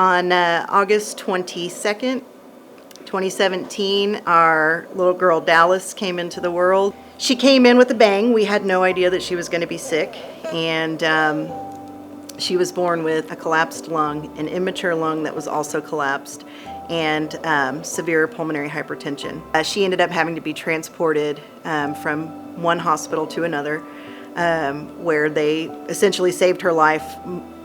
On August 22nd, 2017, our little girl Dallas came into the world. She came in with a bang. We had no idea that she was going to be sick, and she was born with a collapsed lung, an immature lung that was also collapsed, and severe pulmonary hypertension. She ended up having to be transported from one hospital to another, where they essentially saved her life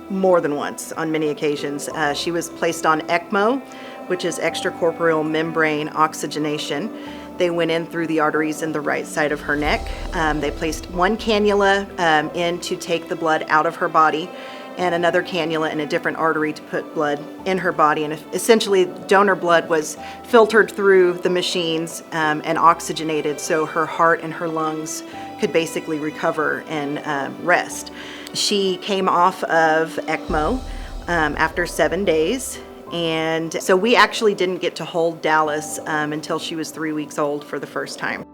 more than once on many occasions. She was placed on ECMO, which is extracorporeal membrane oxygenation. They went in through the arteries in the right side of her neck. They placed one cannula in to take the blood out of her body, and another cannula in a different artery to put blood in her body. And essentially, donor blood was filtered through the machines and oxygenated so her heart and her lungs could basically recover and rest. She came off of ECMO after 7 days. And so we actually didn't get to hold Dallas until she was 3 weeks old for the first time.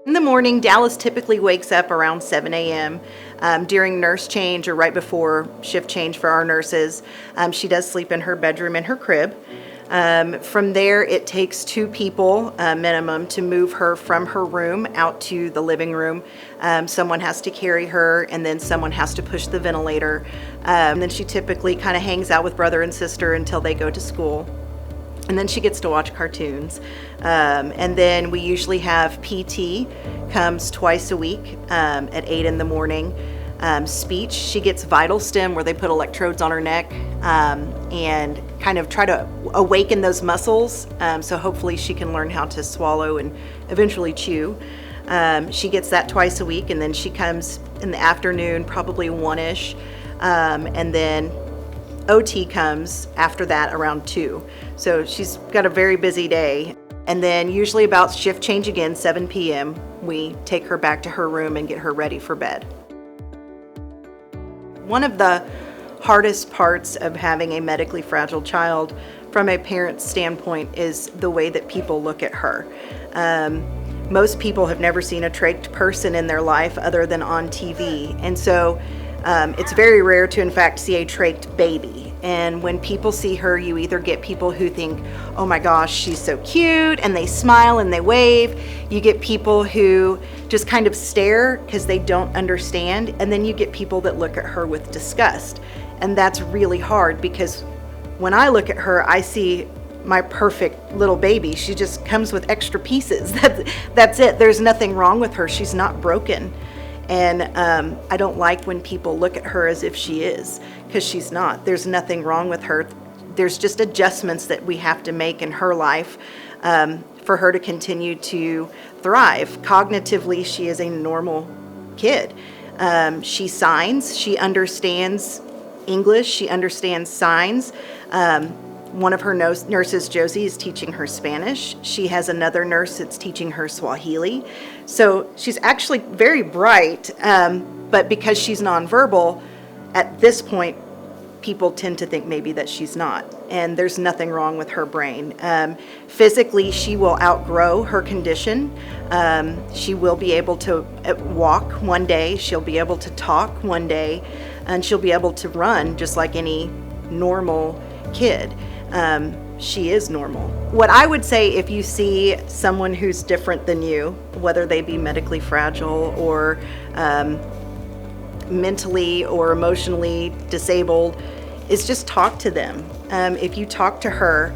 In the morning, Dallas typically wakes up around 7 a.m. During nurse change or right before shift change for our nurses. She does sleep in her bedroom in her crib. From there, it takes 2 people minimum to move her from her room out to the living room. Someone has to carry her, and then someone has to push the ventilator. And then she typically kind of hangs out with brother and sister until they go to school. And then she gets to watch cartoons. And then we usually have PT, comes twice a week at 8 in the morning. Speech, she gets vital stim where they put electrodes on her neck and kind of try to awaken those muscles, so hopefully she can learn how to swallow and eventually chew. She gets that twice a week, and then she comes in the afternoon, probably 1-ish, and then OT comes after that around 2. So she's got a very busy day. And then usually about shift change again, 7 p.m., we take her back to her room and get her ready for bed. One of the hardest parts of having a medically fragile child from a parent's standpoint is the way that people look at her. Most people have never seen a trached person in their life other than on TV. And so it's very rare to in fact see a trached baby. And when people see her, you either get people who think, oh my gosh, she's so cute, and they smile and they wave. You get people who just kind of stare because they don't understand. And then you get people that look at her with disgust. And that's really hard because when I look at her, I see my perfect little baby. She just comes with extra pieces. That's it. There's nothing wrong with her. She's not broken. And I don't like when people look at her as if she is, because she's not. There's nothing wrong with her. There's just adjustments that we have to make in her life for her to continue to thrive. Cognitively, she is a normal kid. She signs, she understands English, she understands signs. One of her nurses, Josie, is teaching her Spanish. She has another nurse that's teaching her Swahili. So she's actually very bright, but because she's nonverbal, at this point, people tend to think maybe that she's not. And there's nothing wrong with her brain. Physically, she will outgrow her condition. She will be able to walk one day. She'll be able to talk one day. And she'll be able to run just like any normal kid. She is normal. What I would say, if you see someone who's different than you, whether they be medically fragile or mentally or emotionally disabled, is just talk to them. If you talk to her,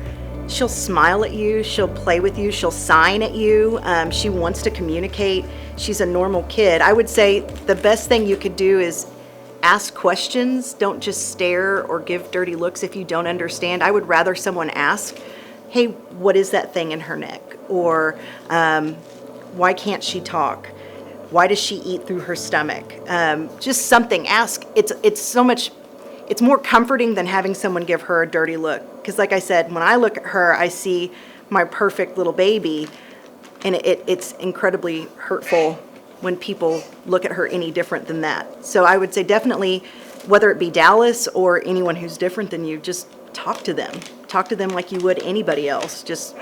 she'll smile at you, she'll play with you, she'll sign at you, she wants to communicate. She's a normal kid. I would say the best thing you could do is ask questions. Don't just stare or give dirty looks if you don't understand. I would rather someone ask, hey, what is that thing in her neck? Or why can't she talk? Why does she eat through her stomach? Just something. Ask. It's more comforting than having someone give her a dirty look. Because like I said, when I look at her, I see my perfect little baby, and it's incredibly hurtful when people look at her any different than that. So I would say definitely, whether it be Dallas or anyone who's different than you, just talk to them. Talk to them like you would anybody else. Just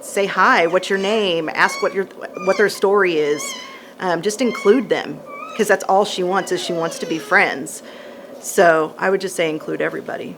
say hi, what's your name, ask what their story is. Just include them, because that's all she wants to be friends. So I would just say include everybody.